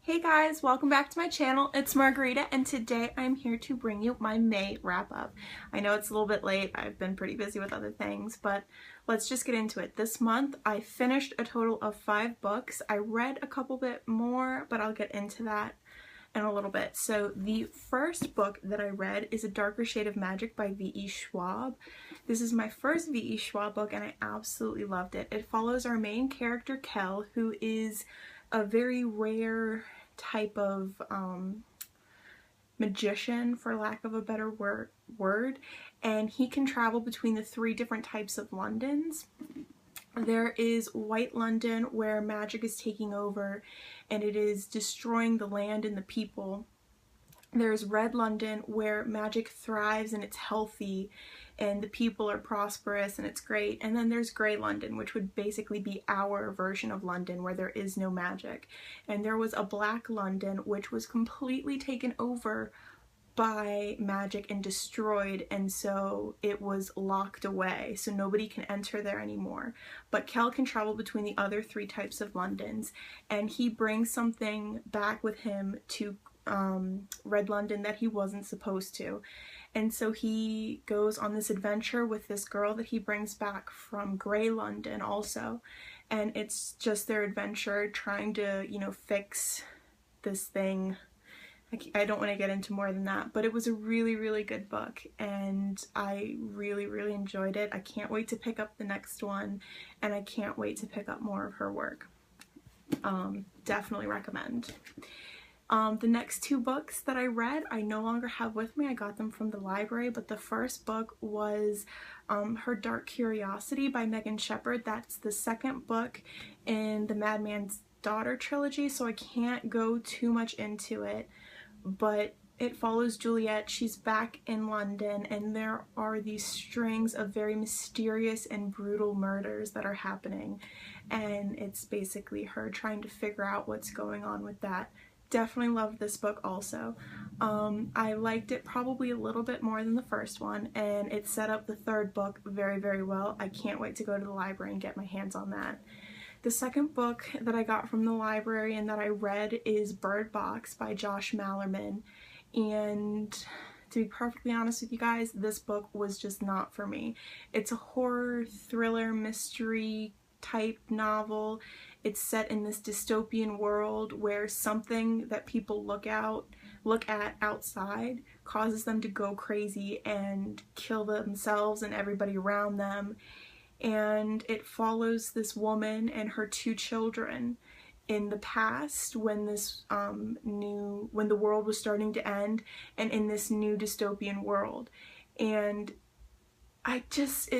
Hey guys, welcome back to my channel. It's Margarita and today I'm here to bring you my May wrap up. I know it's a little bit late, I've been pretty busy with other things, but let's just get into it. This month I finished a total of 5 books. I read a couple bit more, but I'll get into that in a little bit. So the first book that I read is A Darker Shade of Magic by V.E. Schwab. This is my first V.E. Schwab book and I absolutely loved it. It follows our main character Kel, who is a very rare type of magician, for lack of a better word, and he can travel between the 3 different types of Londons. There is White London, where magic is taking over and it is destroying the land and the people. There's Red London, where magic thrives and it's healthy and the people are prosperous and it's great. And then there's Grey London, which would basically be our version of London, where there is no magic. And there was a Black London, which was completely taken over by magic and destroyed, and so it was locked away, so nobody can enter there anymore. But Kel can travel between the other 3 types of Londons, and he brings something back with him to Red London that he wasn't supposed to. And so he goes on this adventure with this girl that he brings back from Grey London also, and it's just their adventure trying to, you know, fix this thing. I don't want to get into more than that, but it was a really good book and I really enjoyed it. I can't wait to pick up the next one and I can't wait to pick up more of her work. Definitely recommend. The next 2 books that I read I no longer have with me. I got them from the library, but the first book was Her Dark Curiosity by Megan Shepherd. That's the second book in the Madman's Daughter trilogy, so I can't go too much into it. But it follows Juliet. She's back in London and there are these strings of very mysterious and brutal murders that are happening, and it's basically her trying to figure out what's going on with that. Definitely loved this book also. I liked it probably a little bit more than the first one, and it set up the third book very well. I can't wait to go to the library and get my hands on that. The second book that I got from the library and that I read is Bird Box by Josh Malerman, and to be perfectly honest with you guys, this book was just not for me. It's a horror, thriller, mystery type novel. It's set in this dystopian world where something that people look at outside causes them to go crazy and kill themselves and everybody around them. And it follows this woman and her 2 children in the past when this when the world was starting to end, and in this new dystopian world. And it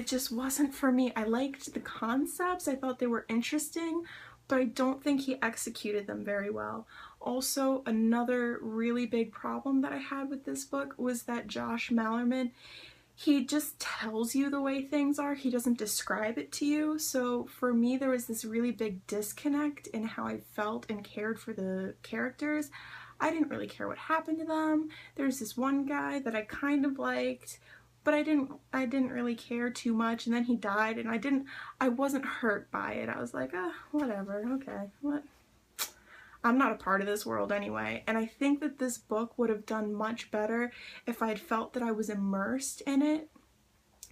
just wasn't for me. I liked the concepts, I thought they were interesting, but I don't think he executed them very well. Also, another really big problem that I had with this book was that Josh Malerman, he just tells you the way things are, he doesn't describe it to you. So for me, there was this really big disconnect in how I felt and cared for the characters. I didn't really care what happened to them. There's this one guy that I kind of liked, but I didn't really care too much, and then he died and I wasn't hurt by it. I was like, whatever, okay, what? I'm not a part of this world anyway, and I think that this book would have done much better if I'd felt that I was immersed in it.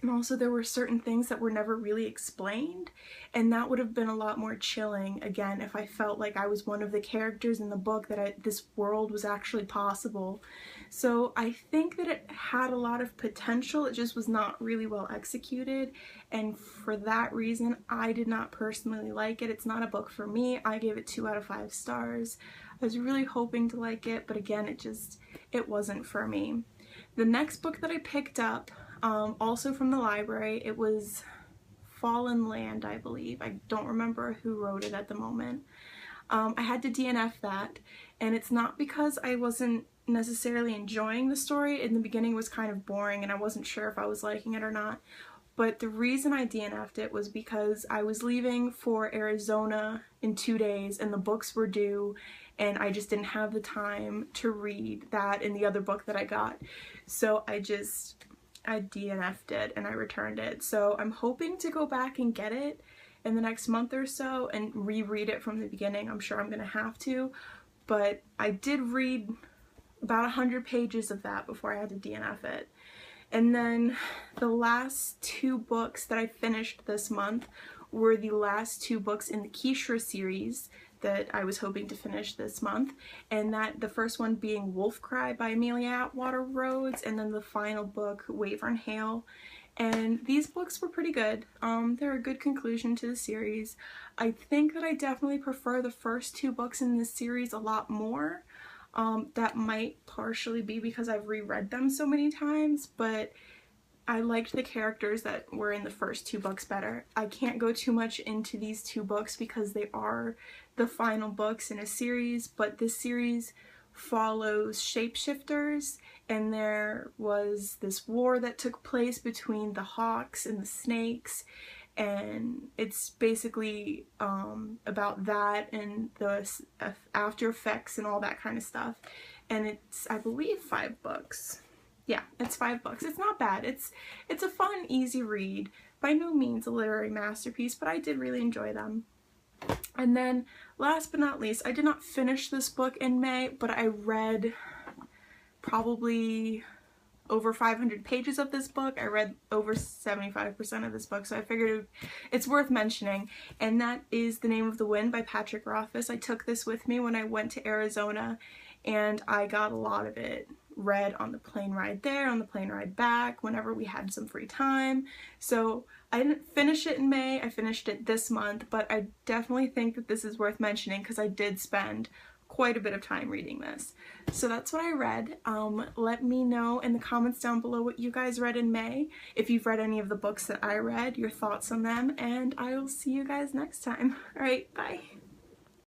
And also there were certain things that were never really explained, and that would have been a lot more chilling, again, if I felt like I was one of the characters in the book, that this world was actually possible. So I think that it had a lot of potential, it just was not really well executed, and for that reason I did not personally like it. It's not a book for me. I gave it 2 out of 5 stars. I was really hoping to like it, but again, it wasn't for me. The next book that I picked up, also from the library, it was Fallen Land, I believe. I don't remember who wrote it at the moment. I had to DNF that, and it's not because I wasn't necessarily enjoying the story. In the beginning it was kind of boring and I wasn't sure if I was liking it or not, but the reason I DNF'd it was because I was leaving for Arizona in 2 days and the books were due, and I just didn't have the time to read that and the other book that I got. So I DNF'd it and I returned it. So I'm hoping to go back and get it in the next month or so and reread it from the beginning. I'm sure I'm gonna have to, but I did read about 100 pages of that before I had to DNF it. And then the last 2 books that I finished this month were the last 2 books in the Keishra series that I was hoping to finish this month, and that the first one being Wolf Cry by Amelia Atwater Rhodes, and then the final book, Wyvern Hale. And these books were pretty good. They're a good conclusion to the series. I think that I definitely prefer the first 2 books in this series a lot more. That might partially be because I've reread them so many times, but I liked the characters that were in the first 2 books better. I can't go too much into these 2 books because they are the final books in a series, but this series follows shapeshifters, and there was this war that took place between the Hawks and the Snakes, and it's basically about that and the after effects and all that kind of stuff. And it's, I believe, 5 books. Yeah, it's 5 books. It's not bad. It's a fun, easy read. By no means a literary masterpiece, but I did really enjoy them. And then, last but not least, I did not finish this book in May, but I read probably over 500 pages of this book. I read over 75% of this book, so I figured it's worth mentioning, and that is The Name of the Wind by Patrick Rothfuss. I took this with me when I went to Arizona, and I got a lot of it read on the plane ride there, on the plane ride back, whenever we had some free time. So I didn't finish it in May, I finished it this month, but I definitely think that this is worth mentioning because I did spend quite a bit of time reading this. So that's what I read. Let me know in the comments down below what you guys read in May, if you've read any of the books that I read, your thoughts on them, and I will see you guys next time. Alright, bye!